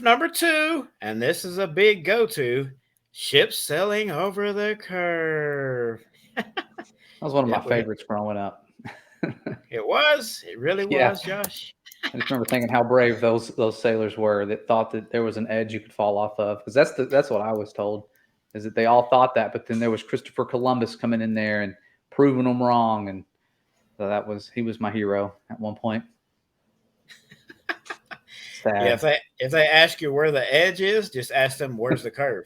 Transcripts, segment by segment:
Number two, and this is a big go-to: ships sailing over the curve. That was one of my Yep, favorites growing up. it was. It really Yeah, was, Josh. I just remember thinking how brave those sailors were that thought that there was an edge you could fall off of. Because that's what I was told, is that they all thought that, but then there was Christopher Columbus coming in there and proving them wrong, and so he was my hero at one point. Yeah, Sad. if they ask you where the edge is, just ask them where's the curve.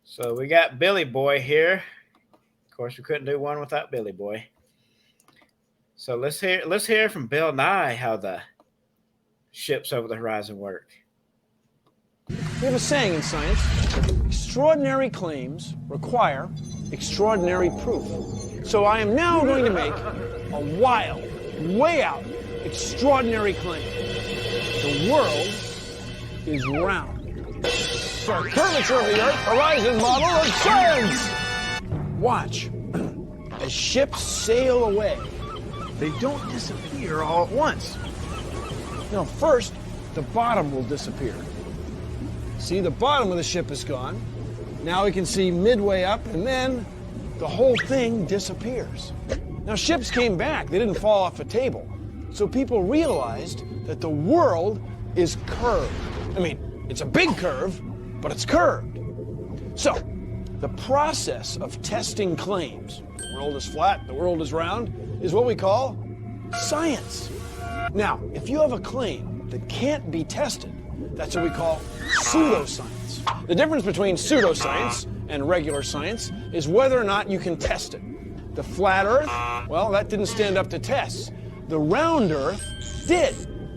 So we got Billy Boy here. Of course, we couldn't do one without Billy Boy. So let's hear from Bill Nye how the ships over the horizon work. We have a saying in science: extraordinary claims require extraordinary proof. So I am now going to make a wild, way out, extraordinary claim. The world is round. The curvature of the Earth horizon model of science. Watch. As ships sail away, they don't disappear all at once. No, first, the bottom will disappear. See, the bottom of the ship is gone. Now we can see midway up, and then the whole thing disappears. Now, ships came back. They didn't fall off a table. So people realized that the world is curved. I mean, it's a big curve, but it's curved. So, the process of testing claims, the world is flat, the world is round, is what we call science. Now, if you have a claim that can't be tested, that's what we call pseudoscience. The difference between pseudoscience and regular science is whether or not you can test it. The flat Earth, well, that didn't stand up to tests. The round Earth did.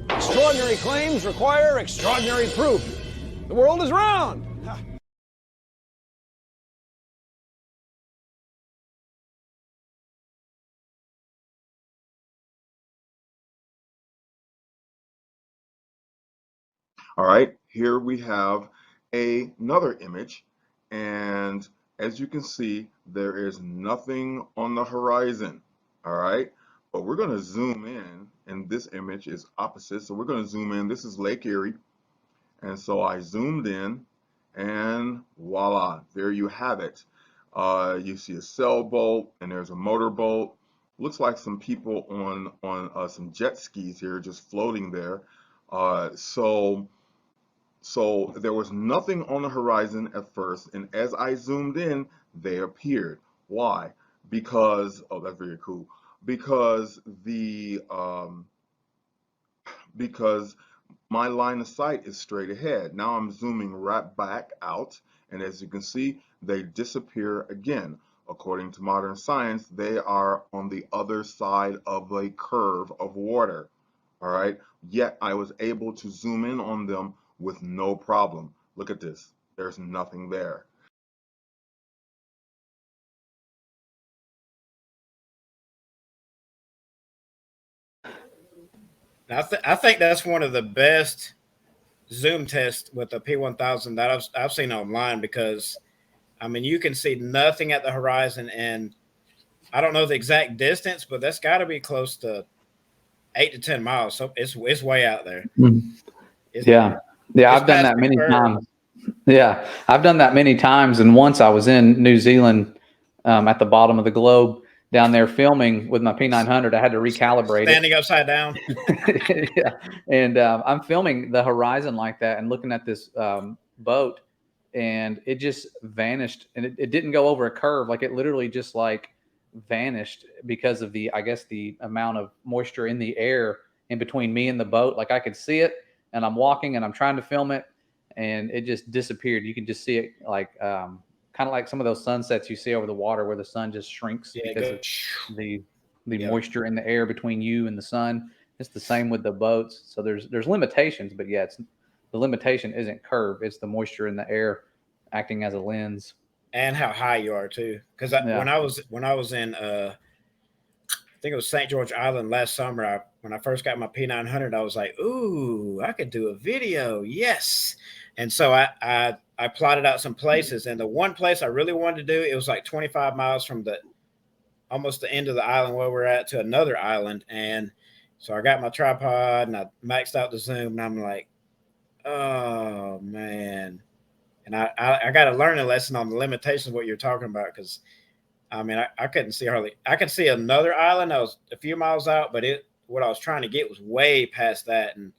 Extraordinary claims require extraordinary proof. The world is round. All right, here we have another image, and as you can see, there is nothing on the horizon. All right, but we're going to zoom in, and this image is opposite, so we're going to zoom in. This is Lake Erie, and so I zoomed in, and voila, there you have it. You see a sailboat, and there's a motorboat. Looks like some people on some jet skis here, just floating there. So there was nothing on the horizon at first, and as I zoomed in, they appeared. Why? Because, oh, that's very cool. Because because my line of sight is straight ahead. Now I'm zooming right back out, and as you can see, they disappear again. According to modern science, they are on the other side of a curve of water. All right. Yet I was able to zoom in on them with no problem. Look at this. There's nothing there. I think that's one of the best zoom tests with the P1000 that I've seen online because I mean you can see nothing at the horizon, and I don't know the exact distance, but that's got to be close to 8 to 10 miles. So it's way out there. Mhm. It's Yeah, yeah, it's I've done past that the many curve. times. Yeah, I've done that many times. And once I was in New Zealand, at the bottom of the globe down there filming with my P900. I had to recalibrate it. Standing upside down. Yeah, and I'm filming the horizon like that and looking at this boat, and it just vanished, and it didn't go over a curve. Like it literally just like vanished because of the, I guess, the amount of moisture in the air in between me and the boat. Like I could see it, and I'm walking and I'm trying to film it, and it just disappeared. You can just see it like kind of like some of those sunsets you see over the water where the sun just shrinks Yeah, because go. of the the Yep. moisture in the air between you and the sun. It's the same with the boats. So there's limitations, but yeah, it's the limitation isn't curve. It's the moisture in the air acting as a lens. And how high you are too. Because Yeah. when I was in I think it was St. George Island last summer. When I first got my P900, I was like, "Ooh, I could do a video, yes!" And so I plotted out some places, and the one place I really wanted to do, it was like 25 miles from the almost the end of the island where we're at to another island, and So I got my tripod and I maxed out the zoom, and I'm like, oh man. And I got a learning lesson on the limitations of what you're talking about, because I mean I couldn't see hardly. I could see another island that was a few miles out, but what I was trying to get was way past that, and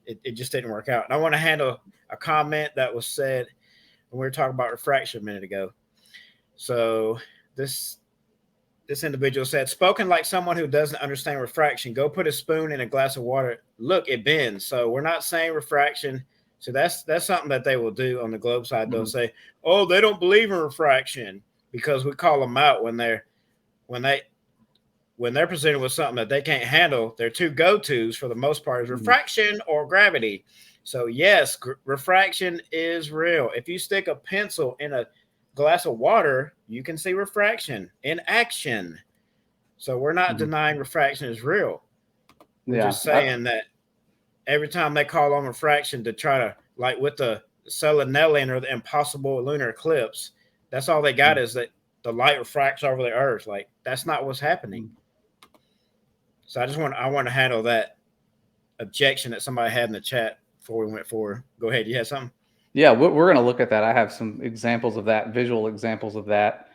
it just didn't work out. And I want to handle a comment that was said when we were talking about refraction a minute ago. So this individual said, spoken like someone who doesn't understand refraction. Go put a spoon in a glass of water. Look, it bends. So we're not saying refraction. So that's something that they will do on the globe side. They'll say, oh, they don't believe in refraction, because we call them out when they're presented with something that they can't handle. Their two go-tos for the most part is refraction or gravity. So yes, refraction is real. If you stick a pencil in a glass of water, you can see refraction in action. So we're not denying refraction is real. We're just saying that every time they call on refraction to try to, like with the Selenelian or the impossible lunar eclipse, that's all they got is that the light refracts over the earth. Like, that's not what's happening. So I want to handle that objection that somebody had in the chat before we went forward. Go ahead. You had something? Yeah, we're going to look at that. I have some examples of that, visual examples of that.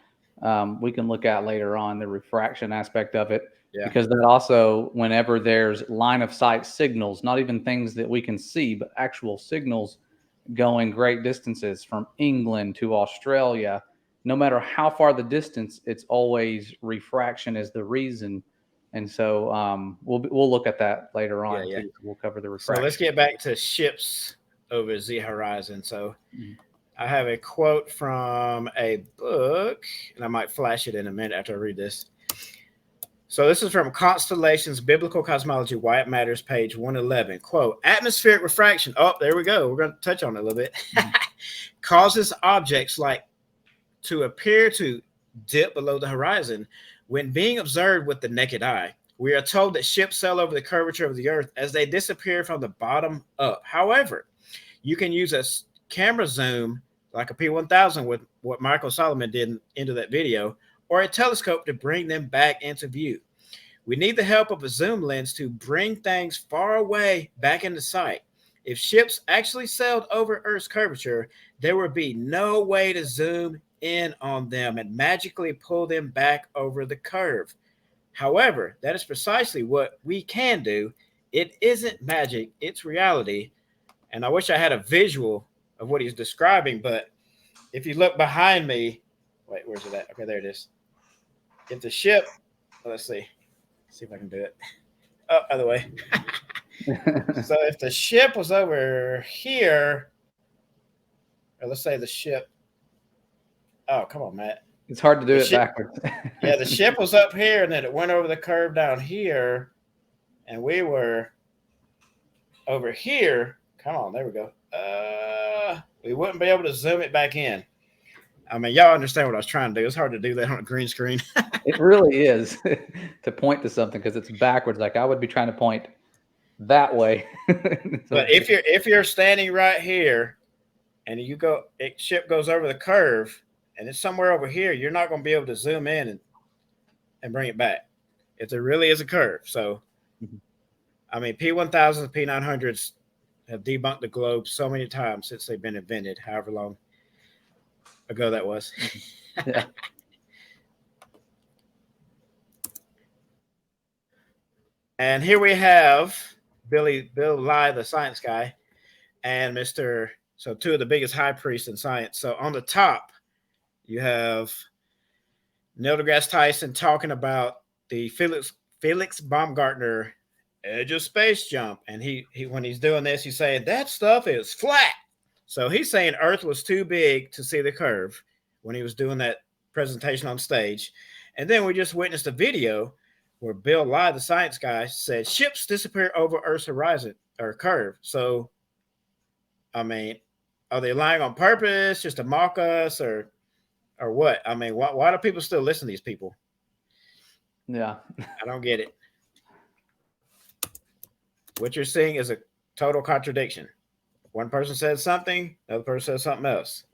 We can look at later on the refraction aspect of it, because that also, whenever there's line of sight signals, not even things that we can see, but actual signals going great distances from England to Australia, no matter how far the distance, it's always refraction is the reason. And so we'll look at that later on too. We'll cover the refraction. So let's get back to ships over the horizon. So I have a quote from a book, and I might flash it in a minute after I read this. So this is from Constellations, Biblical Cosmology, Why It Matters, page 111. Quote, atmospheric refraction. Oh, there we go. We're going to touch on it a little bit. Causes objects like to appear to dip below the horizon when being observed with the naked eye. We are told that ships sail over the curvature of the earth as they disappear from the bottom up. However, you can use a camera zoom like a P1000 with what Michael Solomon did into that video, or a telescope to bring them back into view. We need the help of a zoom lens to bring things far away back into sight. If ships actually sailed over Earth's curvature, there would be no way to zoom in on them and magically pull them back over the curve. However, that is precisely what we can do. It isn't magic, it's reality. And I wish I had a visual of what he's describing, but if you look behind me, wait, where's it at? Okay, there it is. If the ship, let's see if I can do it. Oh, other way. So if the ship was over here, or let's say the ship, oh, come on, Matt. It's hard to do it backwards. Yeah, the ship was up here, and then it went over the curve down here, and we were over here. Come on, there we go. We wouldn't be able to zoom it back in. I mean, y'all understand what I was trying to do. It's hard to do that on a green screen. It really is to point to something because it's backwards. Like I would be trying to point that way. But if you're standing right here and ship goes over the curve and it's somewhere over here, you're not going to be able to zoom in and bring it back. If there really is a curve. So, I mean, P1000s, P900s have debunked the globe so many times since they've been invented, however long ago that was. Yeah. And here we have Bill Nye, the science guy, and two of the biggest high priests in science. So on the top, you have Neil deGrasse Tyson talking about the Felix Baumgartner edge of space jump. And he when he's doing this, he's saying that stuff is flat. So he's saying Earth was too big to see the curve when he was doing that presentation on stage. And then we just witnessed a video where Bill Nye, the science guy, said ships disappear over Earth's horizon or curve. So, I mean, are they lying on purpose just to mock us or what? I mean, why do people still listen to these people? Yeah. I don't get it. What you're seeing is a total contradiction. One person says something, the other person says something else.